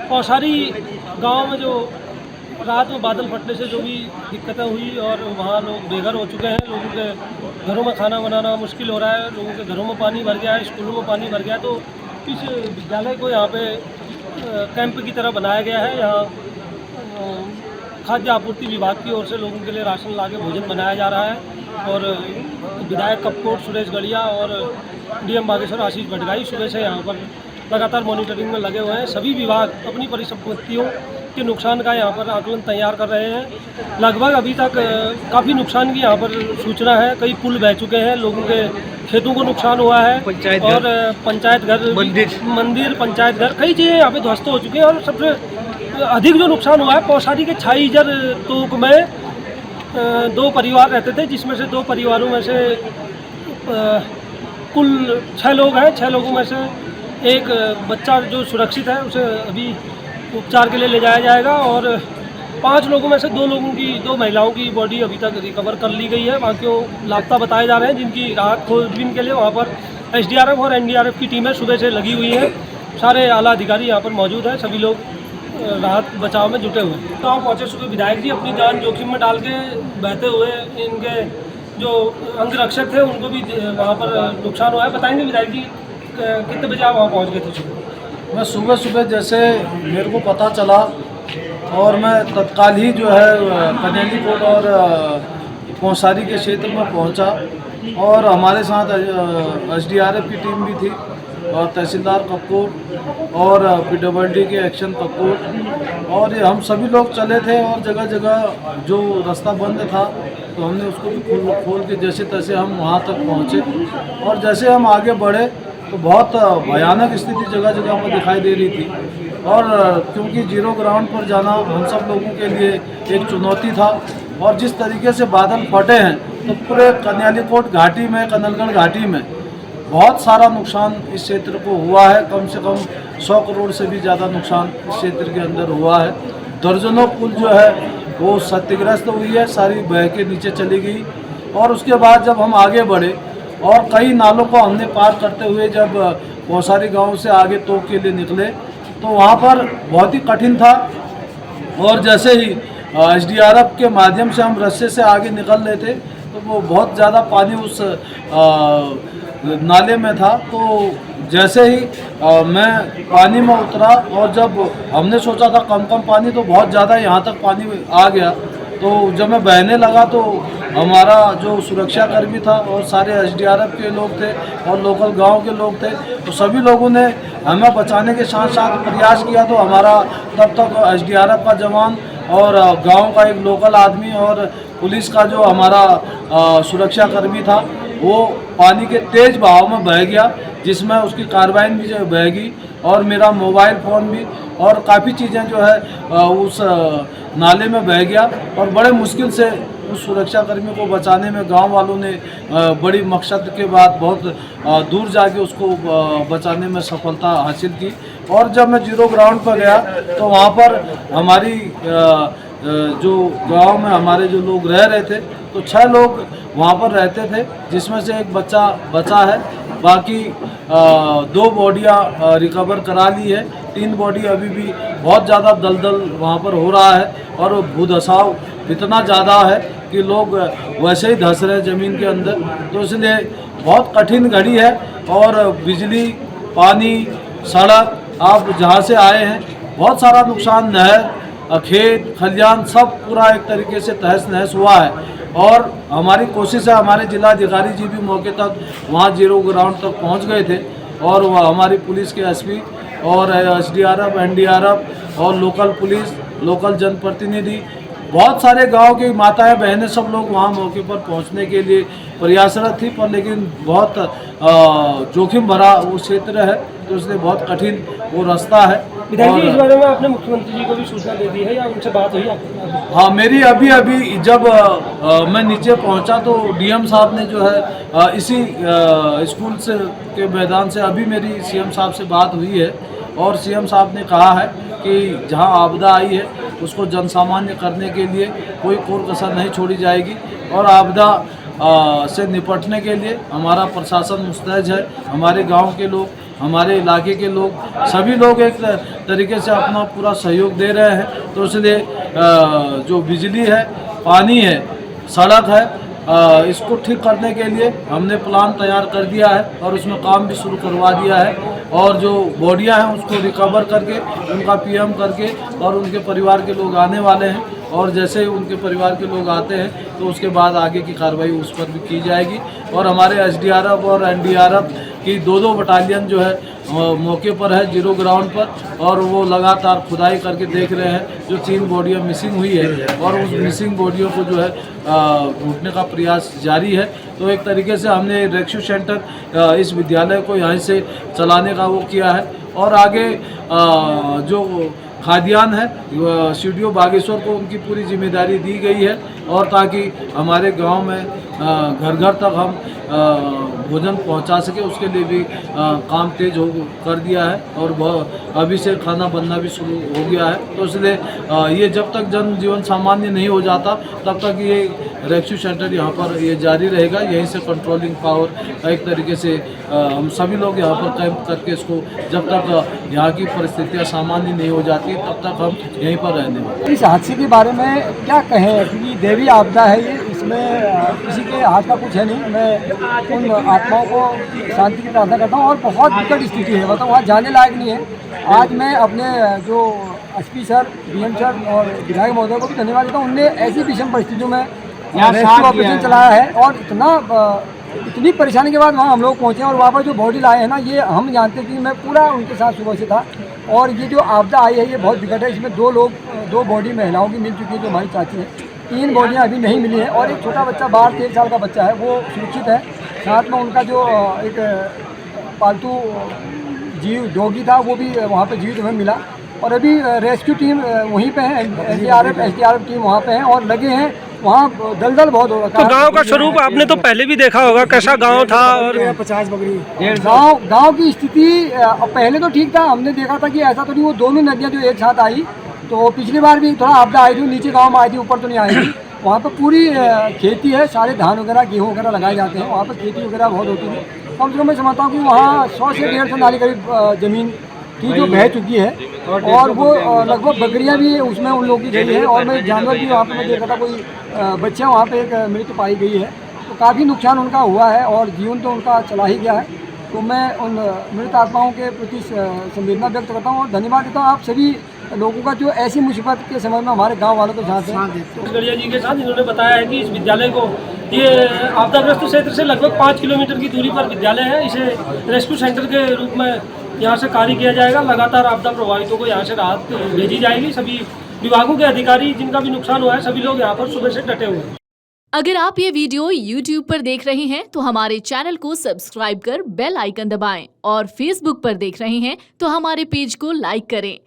पौसारी गांव में जो रात में बादल फटने से जो भी दिक्कतें हुई और वहाँ लोग बेघर हो चुके हैं, लोगों के घरों में खाना बनाना मुश्किल हो रहा है, लोगों के घरों में पानी भर गया है, स्कूलों में पानी भर गया है। तो इस विद्यालय को यहाँ पे कैंप की तरह बनाया गया है। यहाँ खाद्य आपूर्ति विभाग की ओर से लोगों के लिए राशन लाके भोजन बनाया जा रहा है और विधायक कपकोट सुरेश गढ़िया और डीएम बागेश्वर आशीष भटगाई सुबह से यहाँ पर लगातार मॉनिटरिंग में लगे हुए हैं। सभी विभाग अपनी परिसंपत्तियों के नुकसान का यहाँ पर आकलन तैयार कर रहे हैं। लगभग अभी तक काफ़ी नुकसान की यहाँ पर सूचना है। कई पुल बह चुके हैं, लोगों के खेतों को नुकसान हुआ है और पंचायत घर, मंदिर, पंचायत घर, कई चीज़ें यहाँ पे ध्वस्त हो चुकी हैं। और सबसे अधिक जो नुकसान हुआ है पौसारी के छाईजर तोक में 2 परिवार रहते थे, जिसमें से 2 परिवारों में से कुल 6 लोग हैं। 6 लोगों में से एक बच्चा जो सुरक्षित है उसे अभी उपचार के लिए ले जाया जाएगा और 5 लोगों में से 2 महिलाओं की बॉडी अभी तक रिकवर कर ली गई है। बाकियों लापता बताए जा रहे हैं, जिनकी राहत खोजबीन के लिए वहाँ पर एसडीआरएफ और एनडीआरएफ की टीमें सुबह से लगी हुई हैं। सारे आला अधिकारी यहाँ पर मौजूद हैं, सभी लोग राहत बचाव में जुटे हुए हैं। गाँव पहुँचे सुबह विधायक जी अपनी जान जोखिम में डाल के बहते हुए, इनके जो अंगरक्षक थे उनको भी वहाँ पर नुकसान हुआ है। बताएंगे विधायक जी कितने बजे आप वहाँ पहुँच गए थे सुबह? मैं सुबह जैसे मेरे को पता चला और मैं तत्काल ही जो है कनेली कोट और पौसारी के क्षेत्र में पहुंचा और हमारे साथ एसडीआरएफ की टीम भी थी और तहसीलदार कपकोट और पीडब्ल्यूडी के एक्शन कपकोट, और ये हम सभी लोग चले थे और जगह जगह जो रास्ता बंद था तो हमने उसको भी खोल के जैसे तैसे हम वहाँ तक पहुँचे। और जैसे हम आगे बढ़े तो बहुत भयानक स्थिति जगह जगह पर दिखाई दे रही थी और क्योंकि जीरो ग्राउंड पर जाना हम सब लोगों के लिए एक चुनौती था। और जिस तरीके से बादल फटे हैं तो पूरे कन्यालीकोट घाटी में, कनलगढ़ घाटी में बहुत सारा नुकसान इस क्षेत्र को हुआ है। कम से कम 100 करोड़ से भी ज़्यादा नुकसान इस क्षेत्र के अंदर हुआ है। दर्जनों पुल जो है वो क्षतिग्रस्त हुई है, सारी बह के नीचे चली गई। और उसके बाद जब हम आगे बढ़े और कई नालों को हमने पार करते हुए जब पौसारी गांव से आगे तोक के लिए निकले तो वहां पर बहुत ही कठिन था। और जैसे ही एसडीआरएफ के माध्यम से हम रास्ते से आगे निकल रहे थे तो वो बहुत ज़्यादा पानी उस नाले में था। तो जैसे ही मैं पानी में उतरा और जब हमने सोचा था कम पानी, तो बहुत ज़्यादा यहाँ तक पानी आ गया। तो जब मैं बहने लगा तो हमारा जो सुरक्षाकर्मी था और सारे एसडीआरएफ के लोग थे और लोकल गांव के लोग थे, तो सभी लोगों ने हमें बचाने के साथ साथ प्रयास किया। तो हमारा तब तक एसडीआरएफ का जवान और गांव का एक लोकल आदमी और पुलिस का जो हमारा सुरक्षाकर्मी था वो पानी के तेज़ बहाव में बह गया, जिसमें उसकी कार्बाइन भी जो बह गई और मेरा मोबाइल फ़ोन भी और काफ़ी चीज़ें जो है उस नाले में बह गया। और बड़े मुश्किल से उस सुरक्षाकर्मी को बचाने में गांव वालों ने बड़ी मकसद के बाद बहुत दूर जाके उसको बचाने में सफलता हासिल की। और जब मैं जीरो ग्राउंड पर गया तो वहाँ पर हमारी जो गांव में हमारे जो लोग रह रहे थे तो 6 लोग वहाँ पर रहते थे, जिसमें से एक बच्चा बचा है। बाकी 2 बॉडियाँ रिकवर करा ली है। 3 बॉडी अभी भी बहुत ज़्यादा दलदल वहाँ पर हो रहा है और भूधसाव इतना ज़्यादा है कि लोग वैसे ही धंस रहे ज़मीन के अंदर। तो इसलिए बहुत कठिन घड़ी है। और बिजली, पानी, सड़क, आप जहाँ से आए हैं बहुत सारा नुकसान, नहर, खेत खलियान सब पूरा एक तरीके से तहस नहस हुआ है। और हमारी कोशिश है, हमारे जिलाधिकारी जी भी मौके तक वहाँ जीरो ग्राउंड तक पहुँच गए थे और वह हमारी पुलिस के एसपी और एसडीआरएफ, एनडीआरएफ और लोकल पुलिस, लोकल जनप्रतिनिधि, बहुत सारे गांव की माताएं बहनें सब लोग वहां मौके पर पहुंचने के लिए प्रयासरत थी। पर लेकिन बहुत जोखिम भरा वो क्षेत्र है तो इसलिए बहुत कठिन वो रास्ता है। विधायक जी, इस बारे में आपने मुख्यमंत्री जी को भी सूचना दे दी है या उनसे बात हुई आपकी? हाँ, मेरी अभी जब मैं नीचे पहुंचा तो डीएम साहब ने जो है इसी स्कूल से के मैदान से अभी मेरी सीएम साहब से बात हुई है और सीएम साहब ने कहा है कि जहां आपदा आई है उसको जनसामान्य करने के लिए कोई कोर कसर नहीं छोड़ी जाएगी और आपदा से निपटने के लिए हमारा प्रशासन मुस्तैद है। हमारे गांव के लोग हमारे इलाके के लोग सभी लोग एक तरीके से अपना पूरा सहयोग दे रहे हैं। तो इसलिए जो बिजली है, पानी है, सड़क है, इसको ठीक करने के लिए हमने प्लान तैयार कर दिया है और उसमें काम भी शुरू करवा दिया है। और जो बॉडियां हैं उसको रिकवर करके उनका पीएम करके और उनके परिवार के लोग आने वाले हैं, और जैसे ही उनके परिवार के लोग आते हैं तो उसके बाद आगे की कार्रवाई उस पर भी की जाएगी। और हमारे एसडीआरएफ और एनडीआरएफ की दो बटालियन जो है मौके पर है, जीरो ग्राउंड पर, और वो लगातार खुदाई करके देख रहे हैं। जो 3 बॉडियाँ मिसिंग हुई है और उस मिसिंग बॉडियों को जो है ढूंढने का प्रयास जारी है। तो एक तरीके से हमने रेस्क्यू सेंटर इस विद्यालय को यहाँ से चलाने का वो किया है। और आगे जो खाद्यान्न है सीडीओ बागेश्वर को उनकी पूरी जिम्मेदारी दी गई है, और ताकि हमारे गांव में घर घर तक हम भोजन पहुंचा सके उसके लिए भी काम तेज कर दिया है। और अभी से खाना बनना भी शुरू हो गया है। तो इसलिए ये जब तक जनजीवन सामान्य नहीं हो जाता तब तक ये रेस्क्यू सेंटर यहाँ पर ये जारी रहेगा। यहीं से कंट्रोलिंग पावर एक तरीके से हम सभी लोग यहाँ पर कैंप करके इसको जब तक यहाँ की परिस्थितियाँ सामान्य नहीं हो जाती तब तक हम यहीं पर रहने वाले। इस हादसे के बारे में क्या कहें, क्योंकि देवी आपदा है ये, इसमें किसी के हाथ का कुछ है नहीं। मैं उन आत्माओं को शांति की प्रार्थना करता हूँ। और बहुत विकट स्थिति है, मतलब वहाँ जाने लायक नहीं है। आज मैं अपने जो एसपी सर, डीएम सर और विधायक महोदय को भी धन्यवाद देता हूँ। उनने ऐसी विषम परिस्थितियों में रेस्क्यू ऑपरेशन चलाया है, और इतनी परेशानी के बाद वहाँ हम लोग पहुँचे और वहाँ पर जो बॉडी लाए हैं ना, ये हम जानते कि मैं पूरा उनके साथ सुबह से था। और ये जो आपदा आई है ये बहुत विकट है। इसमें 2 बॉडी महिलाओं की मिल चुकी है जो हमारी चाची है, 3 बॉडियाँ अभी नहीं मिली हैं, और एक छोटा बच्चा 12-13 साल का बच्चा है वो सुरक्षित है। साथ में उनका जो एक पालतू डॉगी था वो भी वहाँ पे जीवित हमें मिला। और अभी रेस्क्यू टीम वहीं पे है, एसडीआरएफ टीम वहाँ पे है और लगे हैं। वहाँ दलदल बहुत हो रहा तो गांव का स्वरूप आपने तो पहले भी देखा होगा, कैसा गांव था? और 50 बकरी गाँव की स्थिति पहले तो ठीक था। हमने देखा था कि ऐसा तो नहीं, वो दोनों नदियाँ जो एक साथ आई, तो पिछली बार भी थोड़ा आपदा आई थी, नीचे गाँव में आई थी, ऊपर तो नहीं आई थी। वहाँ पर पूरी खेती है, सारे धान वगैरह गेहूँ वगैरह लगाए जाते हैं। वहाँ पर खेती वगैरह बहुत होती है। कम से कम मैं समझता हूँ कि वहाँ 100 से 150 नाली करीब ज़मीन की जो बह चुकी है, और वो लगभग बकरियां भी उसमें उन लोगों की गई है। और मैं जानवर भी वहाँ पे मैं देखा था, कोई बच्चा वहाँ पे एक मृत पाई गई है। तो काफ़ी नुकसान उनका हुआ है और जीवन तो उनका चला ही गया है। तो मैं उन मृत आत्माओं के प्रति संवेदना व्यक्त करता हूँ और धन्यवाद देता हूँ आप सभी लोगों का जो ऐसी मुसीबत के समय में हमारे गाँव वालों को साथ है। गड़िया जी के साथ इन्होंने बताया है कि इस विद्यालय को, ये आपदाग्रस्त क्षेत्र से लगभग 5 किलोमीटर की दूरी पर विद्यालय है। इसे रेस्क्यू सेंटर के रूप में यहाँ से कार्य किया जाएगा। लगातार आपदा प्रभावितों को यहाँ से राहत भेजी जाएगी। सभी विभागों के अधिकारी जिनका भी नुकसान हुआ है, सभी लोग यहाँ पर सुबह से डटे हुए हैं। अगर आप ये वीडियो YouTube पर देख रहे हैं तो हमारे चैनल को सब्सक्राइब कर बेल आइकन दबाएं, और Facebook पर देख रहे हैं तो हमारे पेज को लाइक करें।